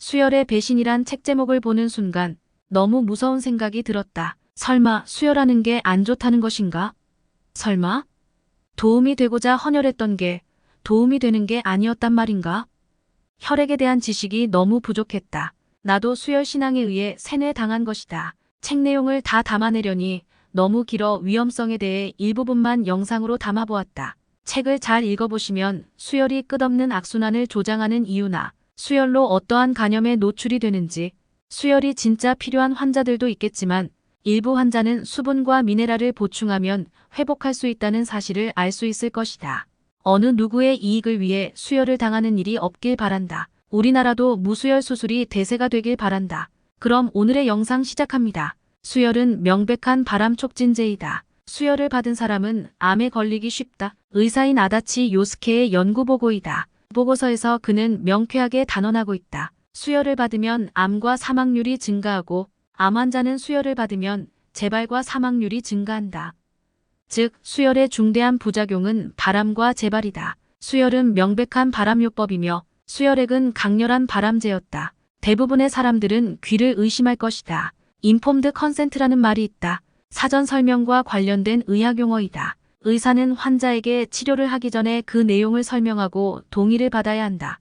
수열의 배신이란 책 제목을 보는 순간 너무 무서운 생각이 들었다. 설마 수열하는 게 안 좋다는 것인가? 설마? 도움이 되고자 헌혈했던 게 도움이 되는 게 아니었단 말인가? 혈액에 대한 지식이 너무 부족했다. 나도 수열 신앙에 의해 세뇌당한 것이다. 책 내용을 다 담아내려니 너무 길어 위험성에 대해 일부분만 영상으로 담아보았다. 책을 잘 읽어보시면 수열이 끝없는 악순환을 조장하는 이유나 수열로 어떠한 간염에 노출이 되는지, 수열이 진짜 필요한 환자들도 있겠지만 일부 환자는 수분과 미네랄을 보충하면 회복할 수 있다는 사실을 알 수 있을 것이다. 어느 누구의 이익을 위해 수열을 당하는 일이 없길 바란다. 우리나라도 무수열 수술이 대세가 되길 바란다. 그럼 오늘의 영상 시작합니다. 수열은 명백한 바람 촉진제이다. 수열을 받은 사람은 암에 걸리기 쉽다. 의사인 아다치 요스케의 연구 보고이다. 보고서에서 그는 명쾌하게 단언하고 있다. 수열을 받으면 암과 사망률이 증가하고 암 환자는 수열을 받으면 재발과 사망률이 증가한다. 즉, 수열의 중대한 부작용은 바람과 재발이다. 수열은 명백한 발암요법이며 수열액은 강렬한 발암제였다. 대부분의 사람들은 귀를 의심할 것이다. 인폼드 컨센트라는 말이 있다. 사전 설명과 관련된 의학 용어이다. 의사는 환자에게 치료를 하기 전에 그 내용을 설명하고 동의를 받아야 한다.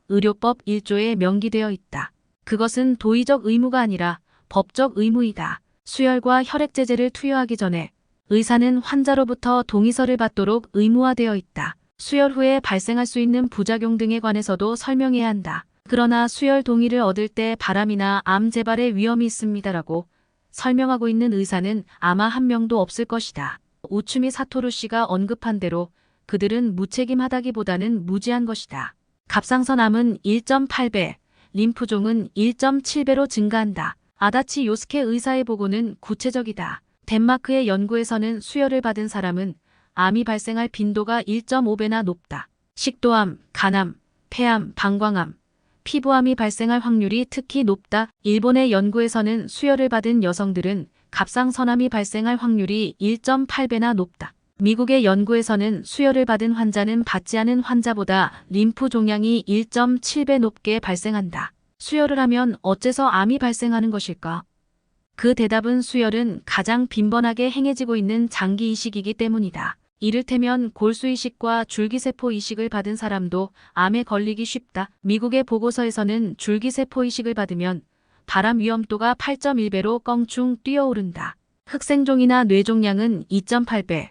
의료법 1조에 명기되어 있다. 그것은 도의적 의무가 아니라 법적 의무이다. 수열과 혈액제제를 투여하기 전에 의사는 환자로부터 동의서를 받도록 의무화되어 있다. 수열 후에 발생할 수 있는 부작용 등에 관해서도 설명해야 한다. 그러나 수열 동의를 얻을 때 바람이나 암 재발의 위험이 있습니다라고 설명하고 있는 의사는 아마 한 명도 없을 것이다. 우츠미 사토루 씨가 언급한 대로 그들은 무책임하다기보다는 무지한 것이다. 갑상선암은 1.8배, 림프종은 1.7배로 증가한다. 아다치 요스케 의사의 보고는 구체적이다. 덴마크의 연구에서는 수열을 받은 사람은 암이 발생할 빈도가 1.5배나 높다. 식도암, 간암, 폐암, 방광암, 피부암이 발생할 확률이 특히 높다. 일본의 연구에서는 수열을 받은 여성들은 갑상선암이 발생할 확률이 1.8배나 높다. 미국의 연구에서는 수열을 받은 환자는 받지 않은 환자보다 림프 종양이 1.7배 높게 발생한다. 수열을 하면 어째서 암이 발생하는 것일까? 그 대답은 수열은 가장 빈번하게 행해지고 있는 장기 이식이기 때문이다. 이를테면 골수 이식과 줄기세포 이식을 받은 사람도 암에 걸리기 쉽다. 미국의 보고서에서는 줄기세포 이식을 받으면 발암 위험도가 8.1배로 껑충 뛰어오른다. 흑생종이나 뇌종양은 2.8배,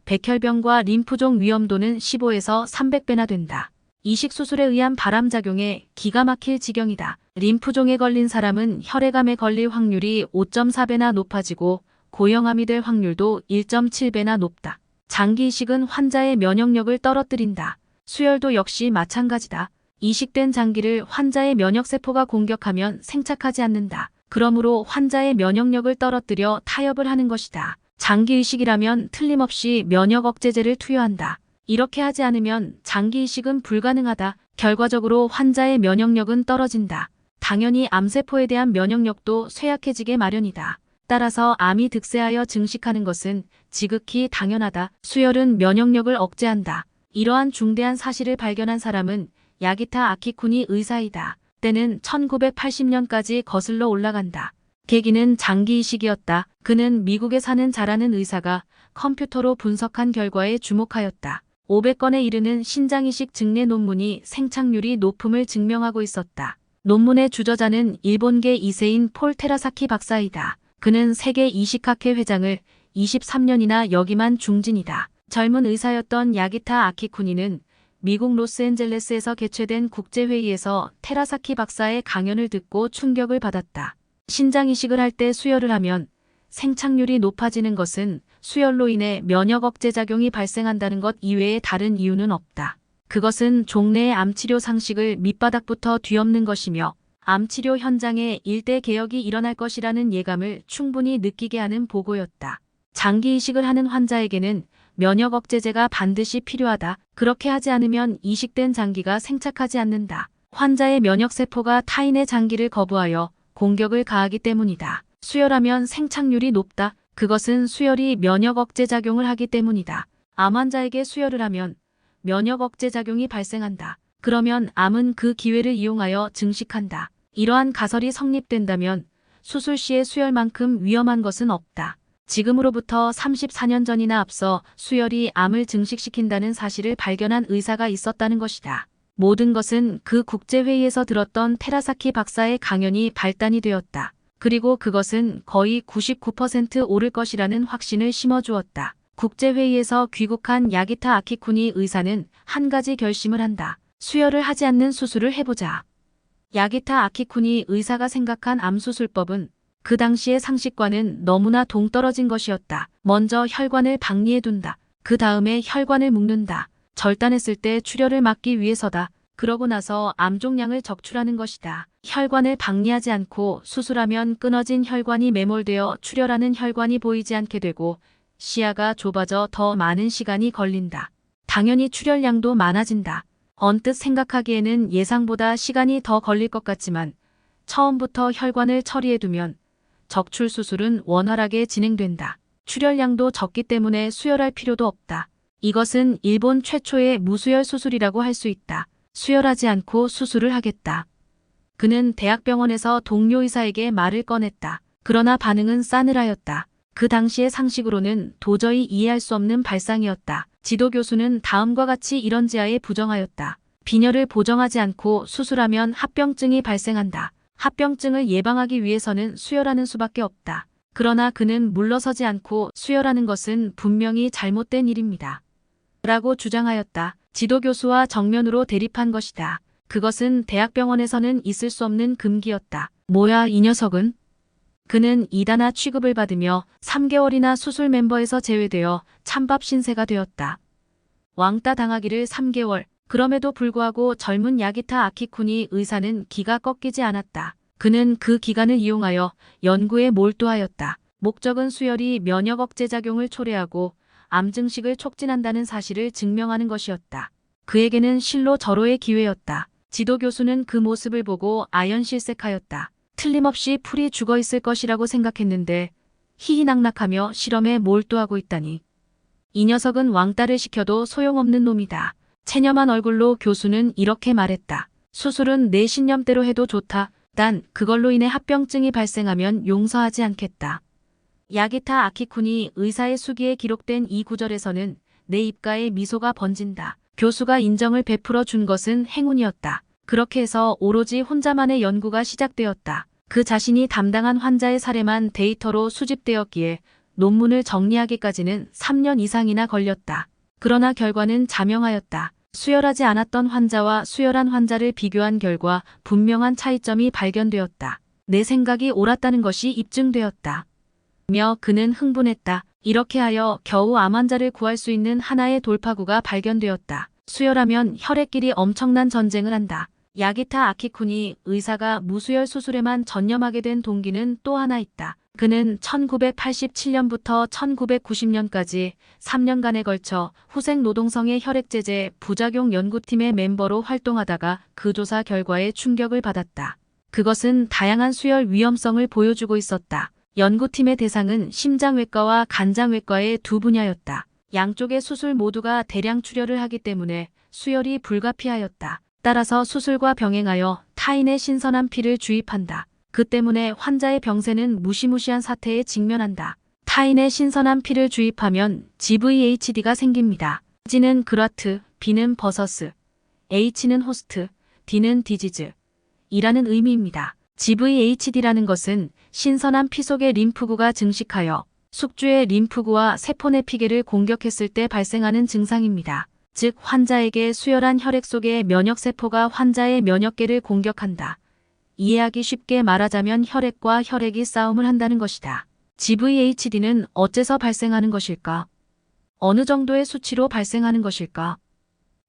백혈병과 림프종 위험도는 15에서 300배나 된다. 이식 수술에 의한 발암작용에 기가 막힐 지경이다. 림프종에 걸린 사람은 혈액암에 걸릴 확률이 5.4배나 높아지고 고형암이 될 확률도 1.7배나 높다. 장기 이식은 환자의 면역력을 떨어뜨린다. 수열도 역시 마찬가지다. 이식된 장기를 환자의 면역세포가 공격하면 생착하지 않는다. 그러므로 환자의 면역력을 떨어뜨려 타협을 하는 것이다. 장기 이식이라면 틀림없이 면역 억제제를 투여한다. 이렇게 하지 않으면 장기 이식은 불가능하다. 결과적으로 환자의 면역력은 떨어진다. 당연히 암세포에 대한 면역력도 쇠약해지게 마련이다. 따라서 암이 득세하여 증식하는 것은 지극히 당연하다. 수열은 면역력을 억제한다. 이러한 중대한 사실을 발견한 사람은 야기타 아키쿠니 의사이다. 때는 1980년까지 거슬러 올라간다. 계기는 장기 이식이었다. 그는 미국에 사는 잘하는 의사가 컴퓨터로 분석한 결과에 주목하였다. 500건에 이르는 신장이식 증례 논문이 생착률이 높음을 증명하고 있었다. 논문의 주저자는 일본계 이세인 폴 테라사키 박사이다. 그는 세계 이식학회 회장을 23년이나 역임한 중진이다. 젊은 의사였던 야기타 아키쿠니는 미국 로스앤젤레스에서 개최된 국제회의에서 테라사키 박사의 강연을 듣고 충격을 받았다. 신장 이식을 할 때 수열을 하면 생착률이 높아지는 것은 수열로 인해 면역 억제 작용이 발생한다는 것 이외에 다른 이유는 없다. 그것은 종래의 암치료 상식을 밑바닥부터 뒤엎는 것이며 암치료 현장에 일대 개혁이 일어날 것이라는 예감을 충분히 느끼게 하는 보고였다. 장기 이식을 하는 환자에게는 면역 억제제가 반드시 필요하다. 그렇게 하지 않으면 이식된 장기가 생착하지 않는다. 환자의 면역세포가 타인의 장기를 거부하여 공격을 가하기 때문이다. 수열하면 생착률이 높다. 그것은 수열이 면역 억제 작용을 하기 때문이다. 암 환자에게 수열을 하면 면역 억제 작용이 발생한다. 그러면 암은 그 기회를 이용하여 증식한다. 이러한 가설이 성립된다면 수술 시의 수혈만큼 위험한 것은 없다. 지금으로부터 34년 전이나 앞서 수혈이 암을 증식시킨다는 사실을 발견한 의사가 있었다는 것이다. 모든 것은 그 국제회의에서 들었던 테라사키 박사의 강연이 발단이 되었다. 그리고 그것은 거의 99% 옳을 것이라는 확신을 심어주었다. 국제회의에서 귀국한 야기타 아키쿠니 의사는 한 가지 결심을 한다. 수혈을 하지 않는 수술을 해보자. 야기타 아키쿠니 의사가 생각한 암수술법은 그 당시의 상식과는 너무나 동떨어진 것이었다. 먼저 혈관을 박리해둔다. 그 다음에 혈관을 묶는다. 절단했을 때 출혈을 막기 위해서다. 그러고 나서 암종양을 적출하는 것이다. 혈관을 박리하지 않고 수술하면 끊어진 혈관이 매몰되어 출혈하는 혈관이 보이지 않게 되고 시야가 좁아져 더 많은 시간이 걸린다. 당연히 출혈량도 많아진다. 언뜻 생각하기에는 예상보다 시간이 더 걸릴 것 같지만 처음부터 혈관을 처리해두면 적출 수술은 원활하게 진행된다. 출혈량도 적기 때문에 수혈할 필요도 없다. 이것은 일본 최초의 무수혈 수술이라고 할 수 있다. 수혈하지 않고 수술을 하겠다. 그는 대학병원에서 동료 의사에게 말을 꺼냈다. 그러나 반응은 싸늘하였다. 그 당시의 상식으로는 도저히 이해할 수 없는 발상이었다. 지도 교수는 다음과 같이 이런 지하에 부정하였다. 빈혈을 보정하지 않고 수술하면 합병증이 발생한다. 합병증을 예방하기 위해서는 수혈하는 수밖에 없다. 그러나 그는 물러서지 않고 수혈하는 것은 분명히 잘못된 일입니다. 라고 주장하였다. 지도 교수와 정면으로 대립한 것이다. 그것은 대학병원에서는 있을 수 없는 금기였다. 뭐야 이 녀석은? 그는 이단아 취급을 받으며 3개월이나 수술 멤버에서 제외되어 찬밥 신세가 되었다. 왕따 당하기를 3개월. 그럼에도 불구하고 젊은 야기타 아키쿠니 의사는 기가 꺾이지 않았다. 그는 그 기간을 이용하여 연구에 몰두하였다. 목적은 수혈이 면역 억제 작용을 초래하고 암 증식을 촉진한다는 사실을 증명하는 것이었다. 그에게는 실로 절호의 기회였다. 지도 교수는 그 모습을 보고 아연실색하였다. 틀림없이 풀이 죽어 있을 것이라고 생각했는데 희희낙낙하며 실험에 몰두하고 있다니. 이 녀석은 왕따를 시켜도 소용없는 놈이다. 체념한 얼굴로 교수는 이렇게 말했다. 수술은 내 신념대로 해도 좋다. 단 그걸로 인해 합병증이 발생하면 용서하지 않겠다. 야기타 아키쿠니 의사의 수기에 기록된 이 구절에서는 내 입가에 미소가 번진다. 교수가 인정을 베풀어 준 것은 행운이었다. 그렇게 해서 오로지 혼자만의 연구가 시작되었다. 그 자신이 담당한 환자의 사례만 데이터로 수집되었기에 논문을 정리하기까지는 3년 이상이나 걸렸다. 그러나 결과는 자명하였다. 수혈하지 않았던 환자와 수혈한 환자를 비교한 결과 분명한 차이점이 발견되었다. 내 생각이 옳았다는 것이 입증되었다. 며 그는 흥분했다. 이렇게 하여 겨우 암 환자를 구할 수 있는 하나의 돌파구가 발견되었다. 수혈하면 혈액끼리 엄청난 전쟁을 한다. 야기타 아키쿠니 의사가 무수혈 수술에만 전념하게 된 동기는 또 하나 있다. 그는 1987년부터 1990년까지 3년간에 걸쳐 후생 노동성의 혈액제제 부작용 연구팀의 멤버로 활동하다가 그 조사 결과에 충격을 받았다. 그것은 다양한 수혈 위험성을 보여주고 있었다. 연구팀의 대상은 심장외과와 간장외과의 두 분야였다. 양쪽의 수술 모두가 대량 출혈을 하기 때문에 수혈이 불가피하였다. 따라서 수술과 병행하여 타인의 신선한 피를 주입한다. 그 때문에 환자의 병세는 무시무시한 사태에 직면한다. 타인의 신선한 피를 주입하면 GVHD가 생깁니다. G는 그라트, B는 버서스, H는 호스트, D는 디지즈 이라는 의미입니다. GVHD라는 것은 신선한 피 속의 림프구가 증식하여 숙주의 림프구와 세포 내 피계를 공격했을 때 발생하는 증상입니다. 즉 환자에게 수혈한 혈액 속의 면역세포가 환자의 면역계를 공격한다. 이해하기 쉽게 말하자면 혈액과 혈액이 싸움을 한다는 것이다. GVHD는 어째서 발생하는 것일까? 어느 정도의 수치로 발생하는 것일까?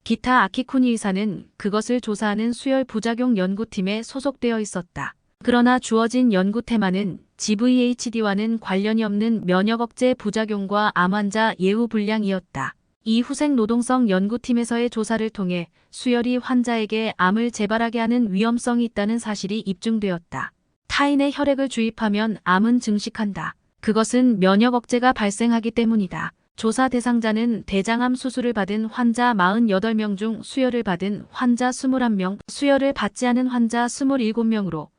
기타 아키쿠니 의사는 그것을 조사하는 수혈 부작용 연구팀에 소속되어 있었다. 그러나 주어진 연구 테마는 GVHD와는 관련이 없는 면역 억제 부작용과 암 환자 예후 불량이었다. 이 후생 노동성 연구팀에서의 조사를 통해 수혈이 환자에게 암을 재발하게 하는 위험성이 있다는 사실이 입증되었다. 타인의 혈액을 주입하면 암은 증식한다. 그것은 면역 억제가 발생하기 때문이다. 조사 대상자는 대장암 수술을 받은 환자 48명 중 수혈을 받은 환자 21명, 수혈을 받지 않은 환자 27명으로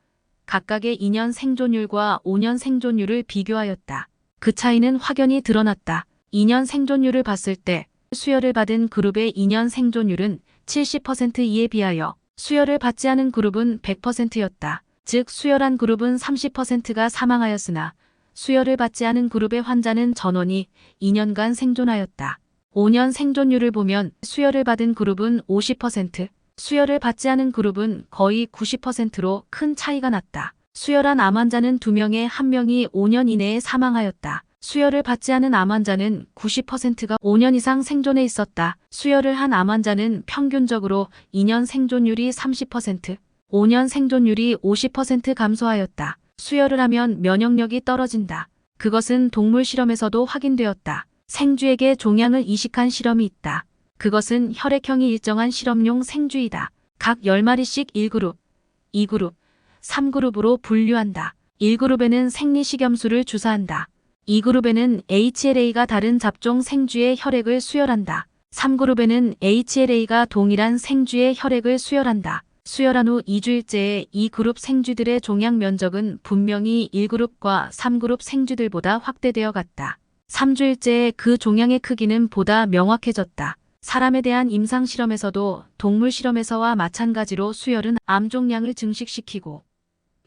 각각의 2년 생존율과 5년 생존율을 비교하였다. 그 차이는 확연히 드러났다. 2년 생존율을 봤을 때 수혈을 받은 그룹의 2년 생존율은 70%이에 비하여 수혈을 받지 않은 그룹은 100%였다. 즉 수혈한 그룹은 30%가 사망하였으나 수혈을 받지 않은 그룹의 환자는 전원이 2년간 생존하였다. 5년 생존율을 보면 수혈을 받은 그룹은 50%, 수혈을 받지 않은 그룹은 거의 90%로 큰 차이가 났다. 수혈한 암 환자는 2명에 1명이 5년 이내에 사망하였다. 수혈을 받지 않은 암 환자는 90%가 5년 이상 생존해 있었다. 수혈을 한 암 환자는 평균적으로 2년 생존율이 30%, 5년 생존율이 50% 감소하였다. 수혈을 하면 면역력이 떨어진다. 그것은 동물 실험에서도 확인되었다. 생쥐에게 종양을 이식한 실험이 있다. 그것은 혈액형이 일정한 실험용 생쥐이다. 각 10마리씩 1그룹, 2그룹, 3그룹으로 분류한다. 1그룹에는 생리식염수를 주사한다. 2그룹에는 HLA가 다른 잡종 생쥐의 혈액을 수혈한다. 3그룹에는 HLA가 동일한 생쥐의 혈액을 수혈한다. 수혈한 후 2주일째에 이 그룹 생쥐들의 종양 면적은 분명히 1그룹과 3그룹 생쥐들보다 확대되어 갔다. 3주일째에 그 종양의 크기는 보다 명확해졌다. 사람에 대한 임상 실험에서도 동물 실험에서와 마찬가지로 수혈은 암 종양을 증식시키고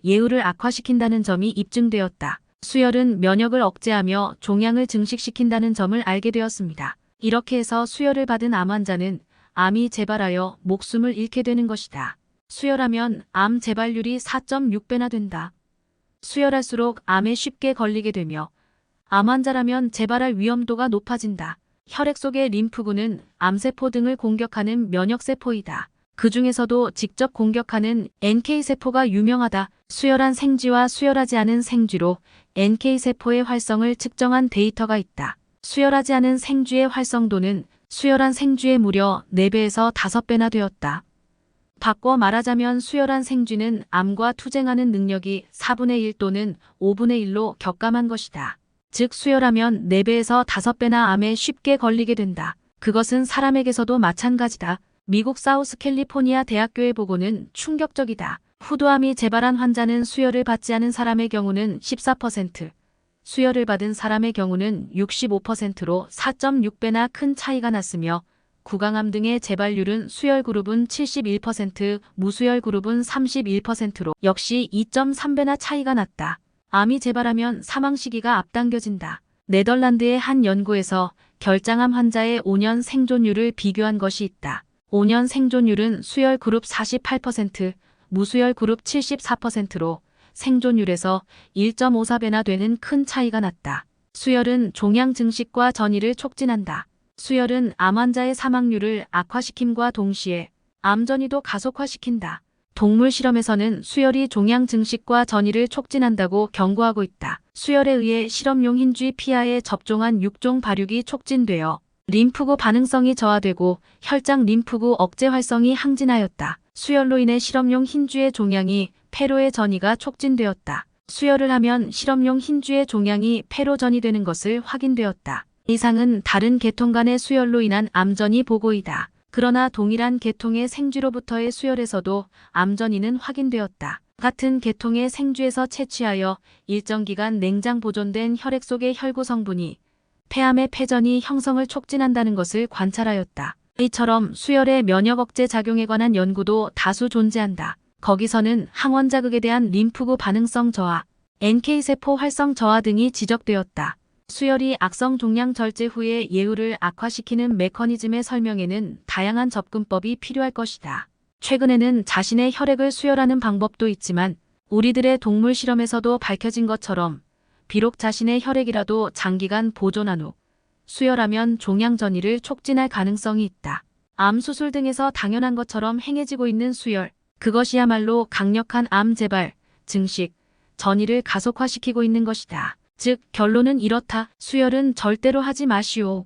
예후를 악화시킨다는 점이 입증되었다. 수혈은 면역을 억제하며 종양을 증식시킨다는 점을 알게 되었습니다. 이렇게 해서 수혈을 받은 암 환자는 암이 재발하여 목숨을 잃게 되는 것이다. 수혈하면 암 재발률이 4.6배나 된다. 수혈할수록 암에 쉽게 걸리게 되며 암 환자라면 재발할 위험도가 높아진다. 혈액 속의 림프구는 암세포 등을 공격하는 면역세포이다. 그 중에서도 직접 공격하는 NK세포가 유명하다. 수혈한 생쥐와 수혈하지 않은 생쥐로 NK세포의 활성을 측정한 데이터가 있다. 수혈하지 않은 생쥐의 활성도는 수혈한 생쥐의 무려 4배에서 5배나 되었다. 바꿔 말하자면 수혈한 생쥐는 암과 투쟁하는 능력이 4분의 1 또는 5분의 1로 격감한 것이다. 즉 수혈하면 4배에서 5배나 암에 쉽게 걸리게 된다. 그것은 사람에게서도 마찬가지다. 미국 사우스 캘리포니아 대학교의 보고는 충격적이다. 후두암이 재발한 환자는 수혈을 받지 않은 사람의 경우는 14%, 수혈을 받은 사람의 경우는 65%로 4.6배나 큰 차이가 났으며 구강암 등의 재발률은 수혈 그룹은 71%, 무수혈 그룹은 31%로 역시 2.3배나 차이가 났다. 암이 재발하면 사망 시기가 앞당겨진다. 네덜란드의 한 연구에서 결장암 환자의 5년 생존율을 비교한 것이 있다. 5년 생존율은 수혈 그룹 48%, 무수혈 그룹 74%로 생존율에서 1.54배나 되는 큰 차이가 났다. 수혈은 종양 증식과 전이를 촉진한다. 수혈은 암 환자의 사망률을 악화시킴과 동시에 암 전이도 가속화시킨다. 동물 실험에서는 수혈이 종양 증식과 전이를 촉진한다고 경고하고 있다. 수혈에 의해 실험용 흰쥐 피하에 접종한 6종 발육이 촉진되어 림프구 반응성이 저하되고 혈장 림프구 억제 활성이 항진하였다. 수혈로 인해 실험용 흰쥐의 종양이 폐로의 전이가 촉진되었다. 수혈을 하면 실험용 흰쥐의 종양이 폐로 전이 되는 것을 확인되었다. 이상은 다른 계통 간의 수혈로 인한 암전이 보고이다. 그러나 동일한 계통의 생쥐로부터의 수혈에서도 암전이는 확인되었다. 같은 계통의 생쥐에서 채취하여 일정 기간 냉장 보존된 혈액 속의 혈구 성분이 폐암의 폐전이 형성을 촉진한다는 것을 관찰하였다. 이처럼 수혈의 면역 억제 작용에 관한 연구도 다수 존재한다. 거기서는 항원 자극에 대한 림프구 반응성 저하, NK세포 활성 저하 등이 지적되었다. 수혈이 악성 종양 절제 후에 예후를 악화시키는 메커니즘의 설명에는 다양한 접근법이 필요할 것이다. 최근에는 자신의 혈액을 수혈하는 방법도 있지만 우리들의 동물 실험에서도 밝혀진 것처럼 비록 자신의 혈액이라도 장기간 보존한 후 수혈하면 종양 전이를 촉진할 가능성이 있다. 암 수술 등에서 당연한 것처럼 행해지고 있는 수혈, 그것이야말로 강력한 암 재발, 증식, 전이를 가속화시키고 있는 것이다. 즉 결론은 이렇다. 수혈은 절대로 하지 마시오.